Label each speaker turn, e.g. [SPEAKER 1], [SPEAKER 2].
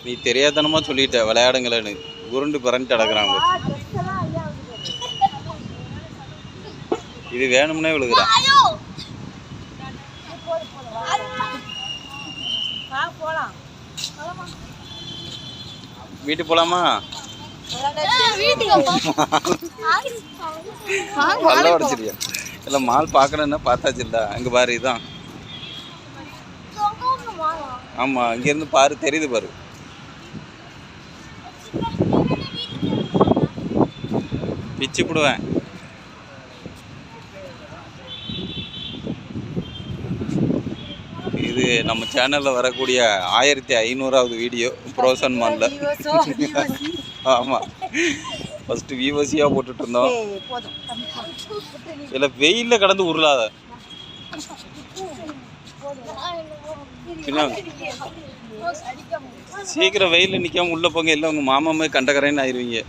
[SPEAKER 1] நீ தெரியாதனமா சொல்லிட்ட விளையாடுங்களேன்னு. உருண்டு பிறண்டு அடக்குறாங்க. இது வேணும்னே விழுகுறான். வீட்டுக்கு போலாமா? பல்ல உடைச்சிருக்கியா? இல்லை மால் பார்க்கணுன்னா பார்த்தாச்சு இல்லை. அங்கே பாரு இதுதான். ஆமாம் இங்கேருந்து பாரு தெரியுது பாரு. பிச்சு போடுவேன். இது நம்ம சேனலில் வரக்கூடிய 1500வது வீடியோ ப்ரோசன் மாலில். ஆமாம் ஃபஸ்ட்டு விவசியாக போட்டுட்டு இருந்தோம். இல்லை வெயிலில் கடந்து உருளாத. சீக்கிரம் வெயிலில் நிற்காம உள்ளே போங்க. இல்லை உங்கள் மாமா கண்டக்கரைன்னு ஆயிடுவீங்க.